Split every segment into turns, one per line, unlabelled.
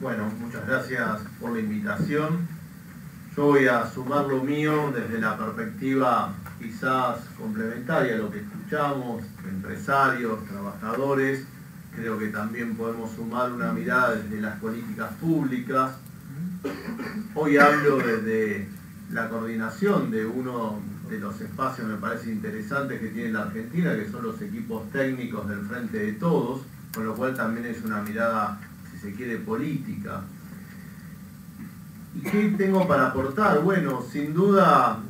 Bueno, muchas gracias por la invitación. Yo voy a sumar lo mío desde la perspectiva quizás complementaria a lo que escuchamos, empresarios, trabajadores. Creo que también podemos sumar una mirada desde las políticas públicas. Hoy hablo desde la coordinación de uno de los espacios, me parece interesantes, que tiene la Argentina, que son los equipos técnicos del Frente de Todos, con lo cual también es una mirada, si se quiere, política. ¿Y qué tengo para aportar? Bueno, sin duda,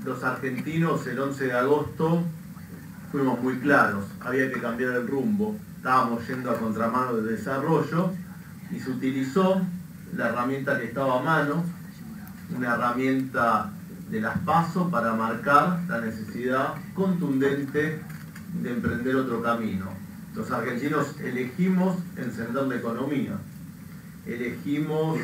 los argentinos el 11 de agosto fuimos muy claros, había que cambiar el rumbo, estábamos yendo a contramano del desarrollo y se utilizó la herramienta que estaba a mano, una herramienta de las PASO para marcar la necesidad contundente de emprender otro camino. Los argentinos elegimos encender la economía, elegimos,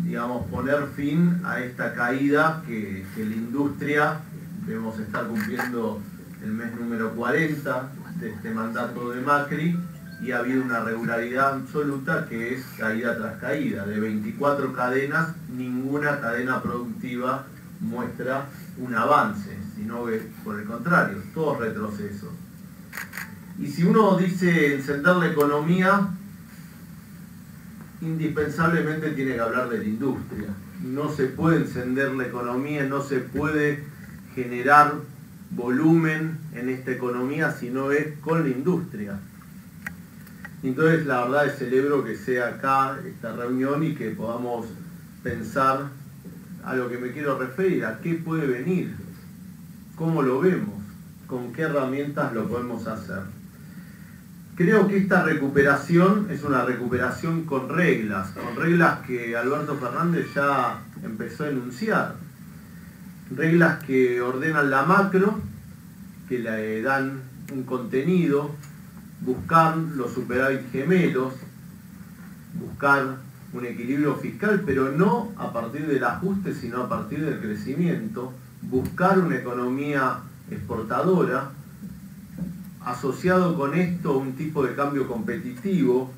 digamos, poner fin a esta caída que la industria, debemos estar cumpliendo el mes número 40 de este mandato de Macri, y ha habido una regularidad absoluta que es caída tras caída. De 24 cadenas, ninguna cadena productiva muestra un avance, sino que por el contrario, todos retrocesos. Y si uno dice encender la economía, indispensablemente tiene que hablar de la industria. No se puede encender la economía, no se puede generar volumen en esta economía si no es con la industria. Entonces, la verdad, celebro que sea acá esta reunión y que podamos pensar a lo que me quiero referir, a qué puede venir, cómo lo vemos, con qué herramientas lo podemos hacer. Creo que esta recuperación es una recuperación con reglas que Alberto Fernández ya empezó a enunciar. Reglas que ordenan la macro, que le dan un contenido, buscar los superávit gemelos, buscar un equilibrio fiscal, pero no a partir del ajuste, sino a partir del crecimiento, buscar una economía exportadora, asociado con esto un tipo de cambio competitivo,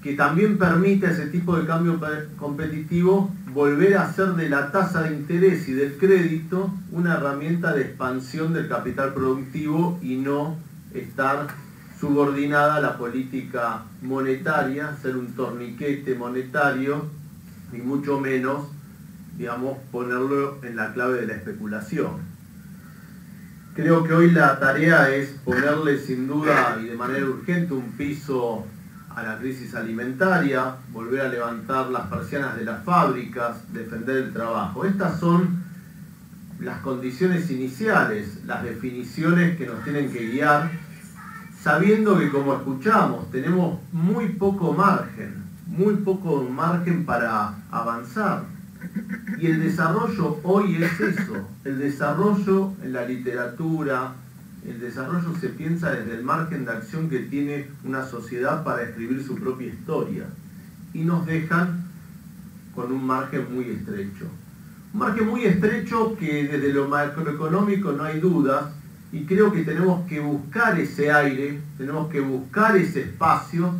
que también permite a ese tipo de cambio competitivo volver a hacer de la tasa de interés y del crédito una herramienta de expansión del capital productivo y no estar subordinada a la política monetaria, ser un torniquete monetario y mucho menos, digamos, ponerlo en la clave de la especulación. Creo que hoy la tarea es ponerle sin duda y de manera urgente un piso a la crisis alimentaria, volver a levantar las persianas de las fábricas, defender el trabajo. Estas son las condiciones iniciales, las definiciones que nos tienen que guiar, sabiendo que, como escuchamos, tenemos muy poco margen para avanzar. Y el desarrollo hoy es eso, el desarrollo en la literatura, el desarrollo se piensa desde el margen de acción que tiene una sociedad para escribir su propia historia. Y nos dejan con un margen muy estrecho. Un margen muy estrecho que desde lo macroeconómico no hay dudas, y creo que tenemos que buscar ese aire, tenemos que buscar ese espacio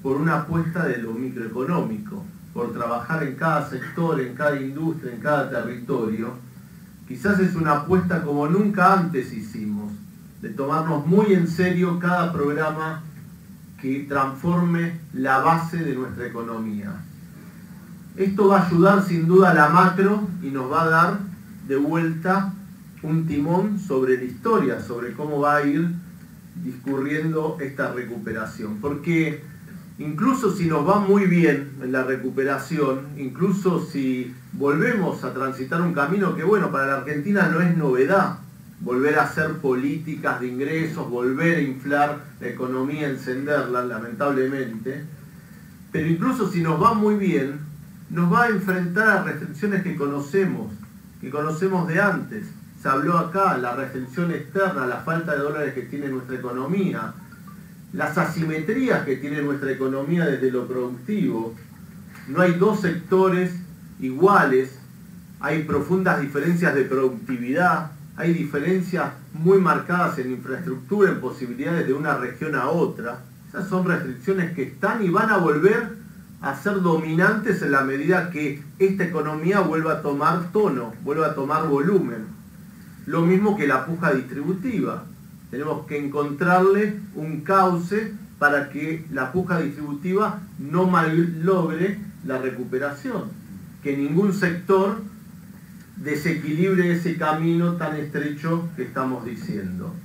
por una apuesta de lo microeconómico, por trabajar en cada sector, en cada industria, en cada territorio. Quizás es una apuesta como nunca antes hicimos, de tomarnos muy en serio cada programa que transforme la base de nuestra economía. Esto va a ayudar sin duda a la macro y nos va a dar de vuelta un timón sobre la historia, sobre cómo va a ir discurriendo esta recuperación. Porque incluso si nos va muy bien en la recuperación, incluso si volvemos a transitar un camino que, bueno, para la Argentina no es novedad, volver a hacer políticas de ingresos, volver a inflar la economía, encenderla, lamentablemente, pero incluso si nos va muy bien, nos va a enfrentar a restricciones que conocemos de antes. Se habló acá, la restricción externa, la falta de dólares que tiene nuestra economía, las asimetrías que tiene nuestra economía desde lo productivo. No hay dos sectores iguales, hay profundas diferencias de productividad, hay diferencias muy marcadas en infraestructura, en posibilidades de una región a otra. Esas son restricciones que están y van a volver a ser dominantes en la medida que esta economía vuelva a tomar tono, vuelva a tomar volumen. Lo mismo que la puja distributiva. Tenemos que encontrarle un cauce para que la puja distributiva no malogre la recuperación, que ningún sector desequilibre ese camino tan estrecho que estamos diciendo.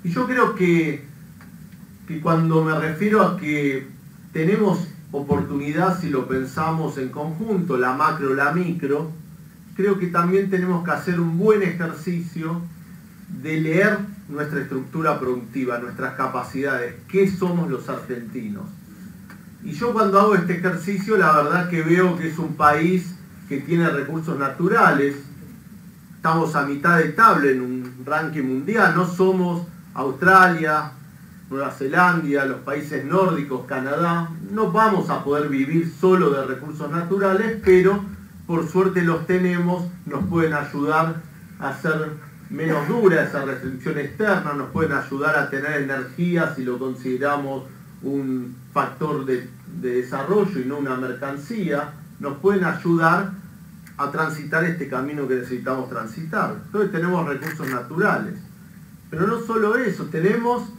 Y yo creo que cuando me refiero a que tenemos oportunidad, si lo pensamos en conjunto, la macro, la micro, creo que también tenemos que hacer un buen ejercicio de leer nuestra estructura productiva, nuestras capacidades, qué somos los argentinos. Y yo cuando hago este ejercicio, la verdad que veo que es un país que tiene recursos naturales, estamos a mitad de tabla en un ranking mundial, no somos Australia, Nueva Zelanda, los países nórdicos, Canadá, no vamos a poder vivir solo de recursos naturales, pero por suerte los tenemos, nos pueden ayudar a ser menos dura esa restricción externa, nos pueden ayudar a tener energía si lo consideramos un factor de desarrollo y no una mercancía, nos pueden ayudar a transitar este camino que necesitamos transitar. Entonces tenemos recursos naturales. Pero no solo eso, tenemos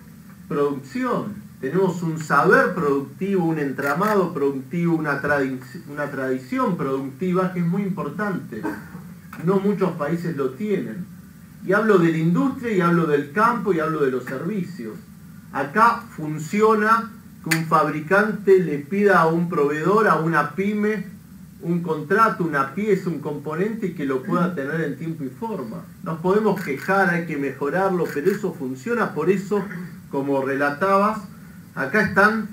producción, tenemos un saber productivo, un entramado productivo, una tradición productiva que es muy importante. No muchos países lo tienen. Y hablo de la industria, y hablo del campo, y hablo de los servicios. Acá funciona que un fabricante le pida a un proveedor, a una pyme, un contrato, una pieza, un componente y que lo pueda tener en tiempo y forma. Nos podemos quejar, hay que mejorarlo, pero eso funciona. Por eso, como relatabas, acá están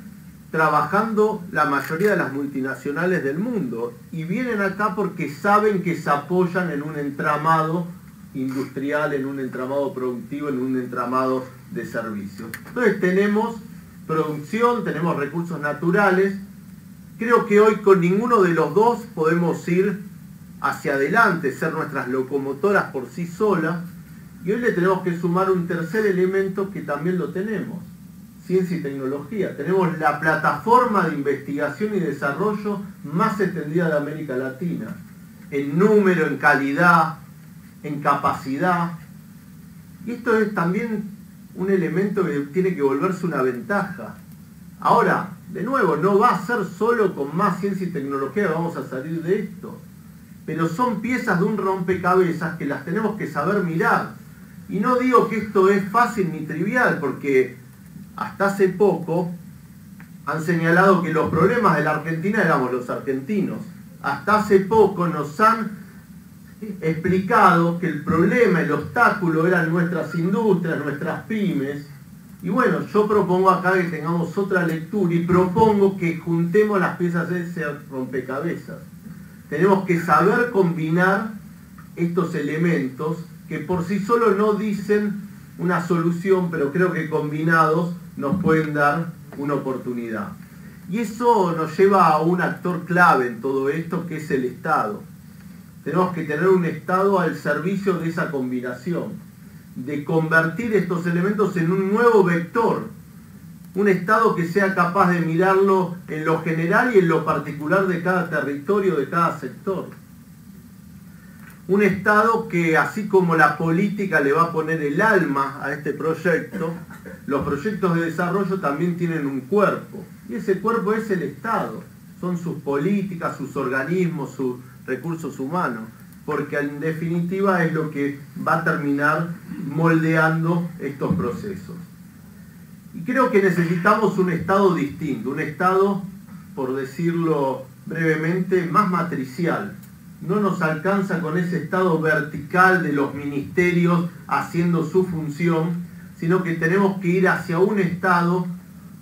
trabajando la mayoría de las multinacionales del mundo y vienen acá porque saben que se apoyan en un entramado industrial, en un entramado productivo, en un entramado de servicios. Entonces tenemos producción, tenemos recursos naturales. Creo que hoy con ninguno de los dos podemos ir hacia adelante, ser nuestras locomotoras por sí solas, y hoy le tenemos que sumar un tercer elemento que también lo tenemos: ciencia y tecnología. Tenemos la plataforma de investigación y desarrollo más extendida de América Latina, en número, en calidad, en capacidad. Y esto es también un elemento que tiene que volverse una ventaja. Ahora, de nuevo, no va a ser solo con más ciencia y tecnología que vamos a salir de esto, pero son piezas de un rompecabezas que las tenemos que saber mirar. Y no digo que esto es fácil ni trivial, porque hasta hace poco han señalado que los problemas de la Argentina éramos los argentinos. Hasta hace poco nos han explicado que el problema, el obstáculo eran nuestras industrias, nuestras pymes. Y bueno, yo propongo acá que tengamos otra lectura y propongo que juntemos las piezas de ese rompecabezas. Tenemos que saber combinar estos elementos que por sí solos no dicen una solución, pero creo que combinados nos pueden dar una oportunidad. Y eso nos lleva a un actor clave en todo esto, que es el Estado. Tenemos que tener un Estado al servicio de esa combinación, de convertir estos elementos en un nuevo vector. Un Estado que sea capaz de mirarlo en lo general y en lo particular de cada territorio, de cada sector. Un Estado que, así como la política le va a poner el alma a este proyecto, los proyectos de desarrollo también tienen un cuerpo. Y ese cuerpo es el Estado. Son sus políticas, sus organismos, sus recursos humanos. Porque en definitiva es lo que va a terminar moldeando estos procesos. Y creo que necesitamos un Estado distinto, un Estado, por decirlo brevemente, más matricial. No nos alcanza con ese Estado vertical de los ministerios haciendo su función, sino que tenemos que ir hacia un Estado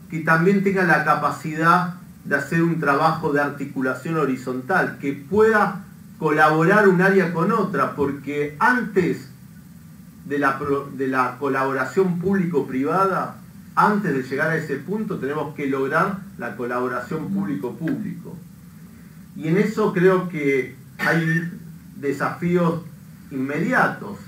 que también tenga la capacidad de hacer un trabajo de articulación horizontal, que pueda colaborar un área con otra, porque antes de la colaboración público-privada, antes de llegar a ese punto, tenemos que lograr la colaboración público-público. Y en eso creo que hay desafíos inmediatos.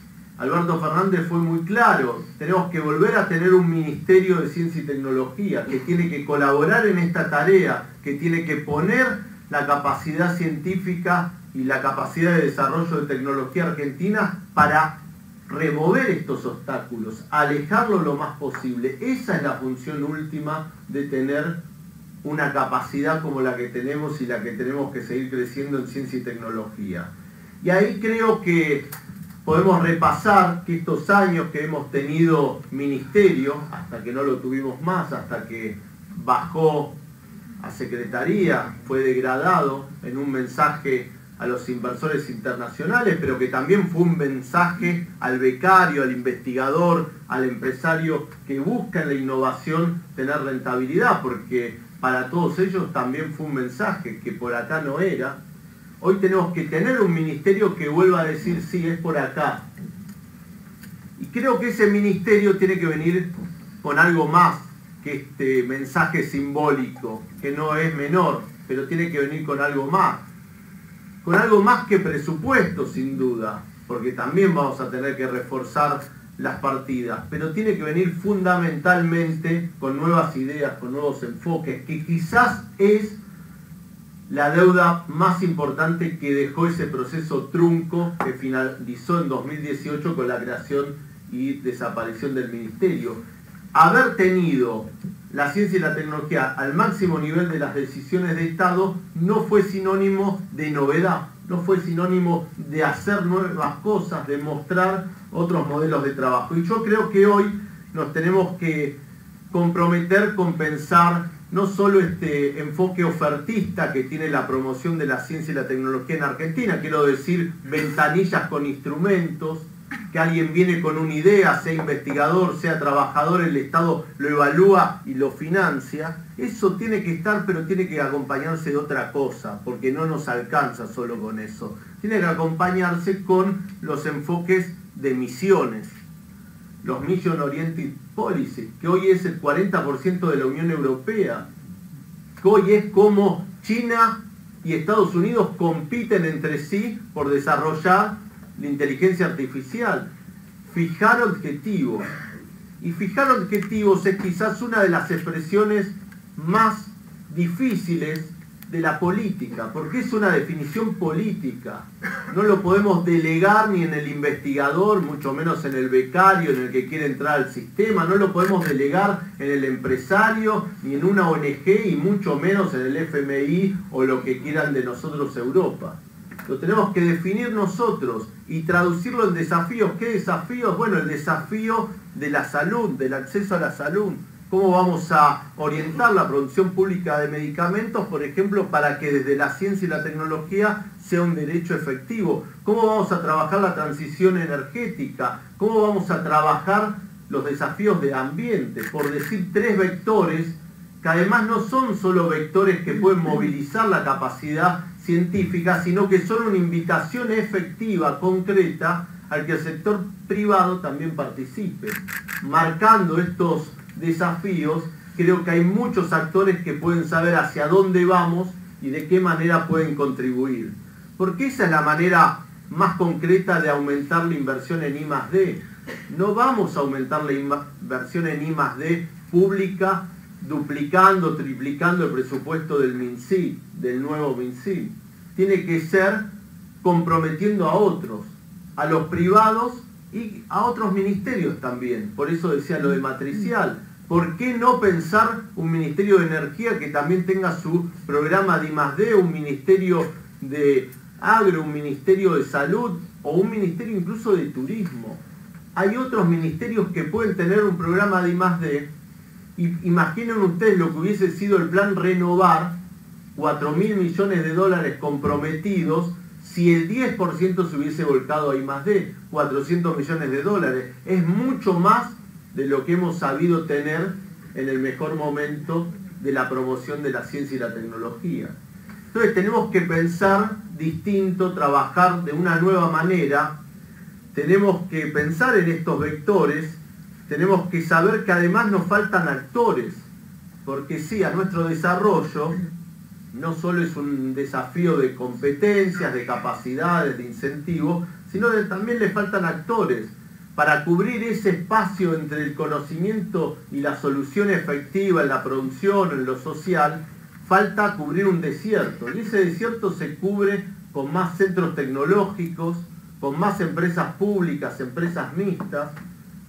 Alberto Fernández fue muy claro, tenemos que volver a tener un Ministerio de Ciencia y Tecnología que tiene que colaborar en esta tarea, que tiene que poner la capacidad científica y la capacidad de desarrollo de tecnología argentina para remover estos obstáculos, alejarlo lo más posible. Esa es la función última de tener una capacidad como la que tenemos y la que tenemos que seguir creciendo en ciencia y tecnología. Y ahí creo que podemos repasar que estos años que hemos tenido ministerio, hasta que no lo tuvimos más, hasta que bajó a secretaría, fue degradado en un mensaje a los inversores internacionales, pero que también fue un mensaje al becario, al investigador, al empresario que busca en la innovación tener rentabilidad, porque para todos ellos también fue un mensaje que por acá no era. Hoy tenemos que tener un ministerio que vuelva a decir, sí, es por acá. Y creo que ese ministerio tiene que venir con algo más que este mensaje simbólico, que no es menor, pero tiene que venir con algo más. Con algo más que presupuesto, sin duda, porque también vamos a tener que reforzar las partidas, pero tiene que venir fundamentalmente con nuevas ideas, con nuevos enfoques, que quizás es la deuda más importante que dejó ese proceso trunco que finalizó en 2018 con la creación y desaparición del ministerio. Haber tenido la ciencia y la tecnología al máximo nivel de las decisiones de Estado no fue sinónimo de novedad, no fue sinónimo de hacer nuevas cosas, de mostrar otros modelos de trabajo. Y yo creo que hoy nos tenemos que comprometer con pensar no solo este enfoque ofertista que tiene la promoción de la ciencia y la tecnología en Argentina, quiero decir ventanillas con instrumentos, que alguien viene con una idea, sea investigador, sea trabajador, el Estado lo evalúa y lo financia. Eso tiene que estar, pero tiene que acompañarse de otra cosa, porque no nos alcanza solo con eso. Tiene que acompañarse con los enfoques de misiones, los Mission Oriented Policy, que hoy es el 40% de la Unión Europea, que hoy es como China y Estados Unidos compiten entre sí por desarrollar la inteligencia artificial. Fijar objetivos. Y fijar objetivos es quizás una de las expresiones más difíciles de la política, porque es una definición política. No lo podemos delegar ni en el investigador, mucho menos en el becario, en el que quiere entrar al sistema, no lo podemos delegar en el empresario, ni en una ONG, y mucho menos en el FMI o lo que quieran de nosotros Europa. Lo tenemos que definir nosotros y traducirlo en desafíos. ¿Qué desafíos? Bueno, el desafío de la salud, del acceso a la salud. ¿Cómo vamos a orientar la producción pública de medicamentos, por ejemplo, para que desde la ciencia y la tecnología sea un derecho efectivo? ¿Cómo vamos a trabajar la transición energética? ¿Cómo vamos a trabajar los desafíos de ambiente? Por decir tres vectores que además no son solo vectores que pueden movilizar la capacidad científica, sino que son una invitación efectiva, concreta, al que el sector privado también participe. Marcando estos desafíos, creo que hay muchos actores que pueden saber hacia dónde vamos y de qué manera pueden contribuir. Porque esa es la manera más concreta de aumentar la inversión en I+D. No vamos a aumentar la inversión en I+D pública duplicando, triplicando el presupuesto del MinSIC, del nuevo MinSIC. Tiene que ser comprometiendo a otros, a los privados y a otros ministerios también. Por eso decía lo de matricial. ¿Por qué no pensar un ministerio de energía que también tenga su programa de I+D, un ministerio de agro, un ministerio de salud o un ministerio incluso de turismo? Hay otros ministerios que pueden tener un programa de I+D. Y imaginen ustedes lo que hubiese sido el plan Renovar, 4.000 millones de dólares comprometidos, si el 10% se hubiese volcado a I+D, 400 millones de dólares. Es mucho más de lo que hemos sabido tener en el mejor momento de la promoción de la ciencia y la tecnología. Entonces tenemos que pensar distinto, trabajar de una nueva manera, tenemos que pensar en estos vectores, tenemos que saber que además nos faltan actores, porque sí, a nuestro desarrollo no solo es un desafío de competencias, de capacidades, de incentivos, sino que también le faltan actores. para cubrir ese espacio entre el conocimiento y la solución efectiva en la producción, en lo social, falta cubrir un desierto. Y ese desierto se cubre con más centros tecnológicos, con más empresas públicas, empresas mixtas.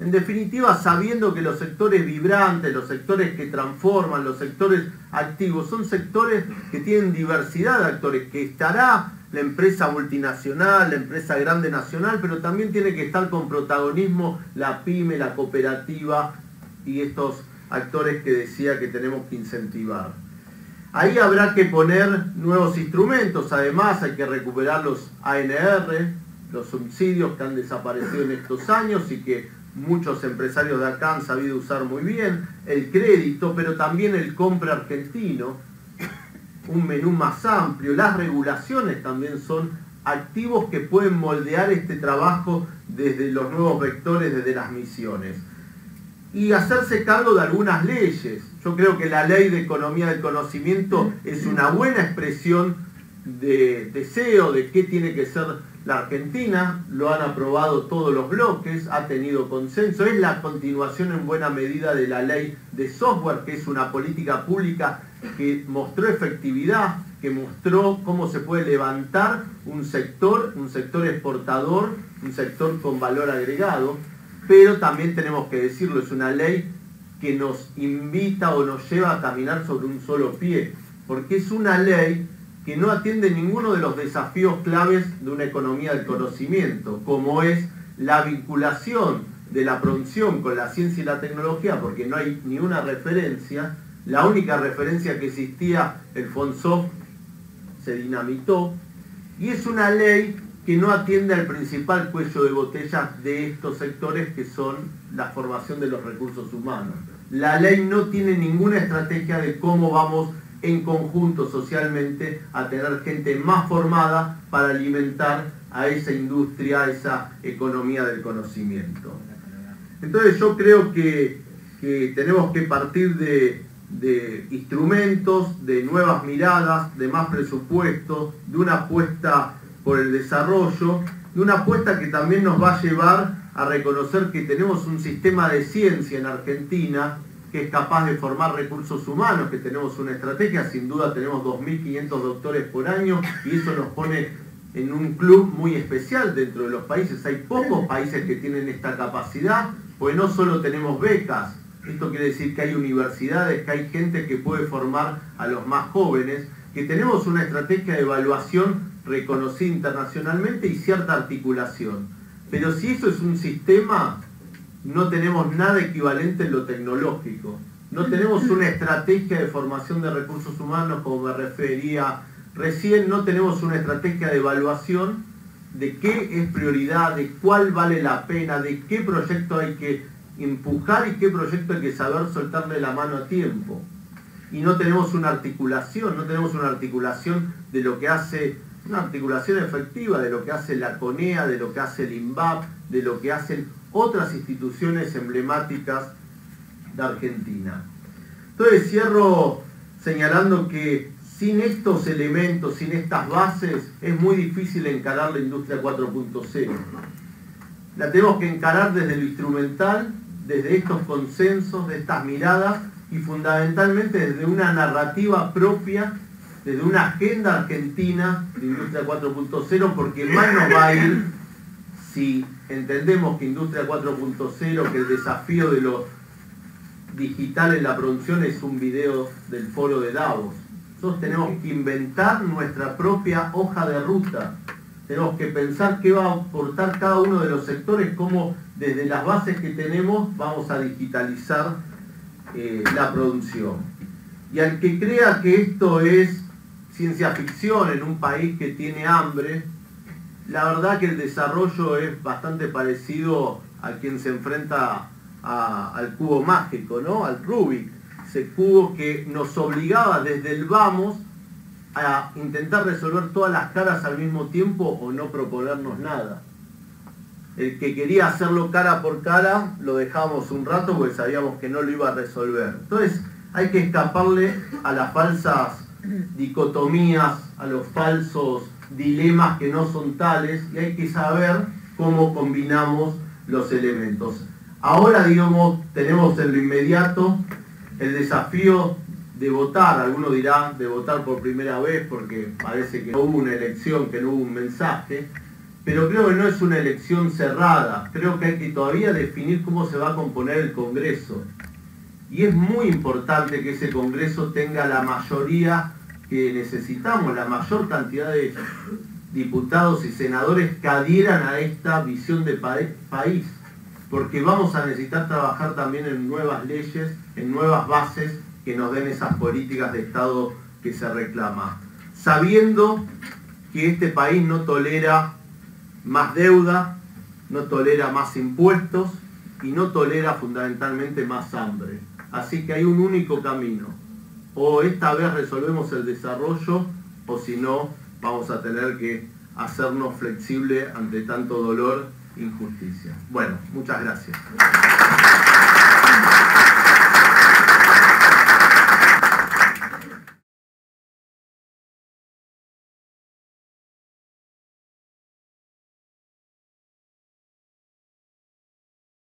En definitiva, sabiendo que los sectores vibrantes, los sectores que transforman, los sectores activos, son sectores que tienen diversidad de actores, que estará la empresa multinacional, la empresa grande nacional, pero también tiene que estar con protagonismo la pyme, la cooperativa y estos actores que decía que tenemos que incentivar. Ahí habrá que poner nuevos instrumentos, además hay que recuperar los ANR, los subsidios que han desaparecido en estos años y que muchos empresarios de acá han sabido usar muy bien, el crédito, pero también el compra argentino, un menú más amplio. Las regulaciones también son activos que pueden moldear este trabajo desde los nuevos vectores, desde las misiones. Y hacerse cargo de algunas leyes. Yo creo que la Ley de Economía del Conocimiento es una buena expresión de deseo de qué tiene que ser la Argentina. Lo han aprobado todos los bloques, ha tenido consenso. Es la continuación en buena medida de la Ley de Software, que es una política pública que mostró efectividad, que mostró cómo se puede levantar un sector exportador, un sector con valor agregado. Pero también tenemos que decirlo, es una ley que nos invita o nos lleva a caminar sobre un solo pie, porque es una ley que no atiende ninguno de los desafíos claves de una economía del conocimiento, como es la vinculación de la producción con la ciencia y la tecnología, porque no hay ni una referencia. La única referencia que existía, el FONSOF, se dinamitó, y es una ley que no atiende al principal cuello de botella de estos sectores, que son la formación de los recursos humanos. La ley no tiene ninguna estrategia de cómo vamos en conjunto socialmente a tener gente más formada para alimentar a esa industria, a esa economía del conocimiento. Entonces yo creo que tenemos que partir de instrumentos, de nuevas miradas, de más presupuesto, de una apuesta por el desarrollo, de una apuesta que también nos va a llevar a reconocer que tenemos un sistema de ciencia en Argentina que es capaz de formar recursos humanos, que tenemos una estrategia, sin duda tenemos 2.500 doctores por año, y eso nos pone en un club muy especial dentro de los países. Hay pocos países que tienen esta capacidad, pues no solo tenemos becas, esto quiere decir que hay universidades, que hay gente que puede formar a los más jóvenes, que tenemos una estrategia de evaluación reconocida internacionalmente y cierta articulación. Pero si eso es un sistema, no tenemos nada equivalente en lo tecnológico. No tenemos una estrategia de formación de recursos humanos, como me refería recién, no tenemos una estrategia de evaluación de qué es prioridad, de cuál vale la pena, de qué proyecto hay que empujar y qué proyecto hay que saber soltarle la mano a tiempo. Y no tenemos una articulación, de lo que hace, una articulación efectiva de lo que hace la CONEA, de lo que hace el INVAP, de lo que hacen otras instituciones emblemáticas de Argentina. Entonces cierro señalando que sin estos elementos, sin estas bases, es muy difícil encarar la industria 4.0. La tenemos que encarar desde lo instrumental, desde estos consensos, de estas miradas, y fundamentalmente desde una narrativa propia, desde una agenda argentina de industria 4.0, porque mal nos va a ir si entendemos que industria 4.0, que el desafío de lo digital en la producción es un video del foro de Davos. Nosotros tenemos que inventar nuestra propia hoja de ruta. Tenemos que pensar qué va a aportar cada uno de los sectores, cómo desde las bases que tenemos vamos a digitalizar la producción. Y al que crea que esto es ciencia ficción en un país que tiene hambre, la verdad que el desarrollo es bastante parecido a quien se enfrenta al cubo mágico, ¿no? Al Rubik, ese cubo que nos obligaba desde el vamos a intentar resolver todas las caras al mismo tiempo o no proponernos nada. El que quería hacerlo cara por cara lo dejábamos un rato porque sabíamos que no lo iba a resolver. Entonces hay que escaparle a las falsas dicotomías, a los falsos dilemas que no son tales, y hay que saber cómo combinamos los elementos. Ahora, digamos, tenemos en lo inmediato el desafío de votar. Algunos dirán de votar por primera vez porque parece que no hubo una elección, que no hubo un mensaje, pero creo que no es una elección cerrada. Creo que hay que todavía definir cómo se va a componer el Congreso. Y es muy importante que ese Congreso tenga la mayoría que necesitamos, la mayor cantidad de diputados y senadores que adhieran a esta visión de país, porque vamos a necesitar trabajar también en nuevas leyes, en nuevas bases que nos den esas políticas de Estado que se reclama, sabiendo que este país no tolera más deuda, no tolera más impuestos y no tolera fundamentalmente más hambre. Así que hay un único camino: o esta vez resolvemos el desarrollo, o si no, vamos a tener que hacernos flexibles ante tanto dolor e injusticia. Bueno, muchas gracias.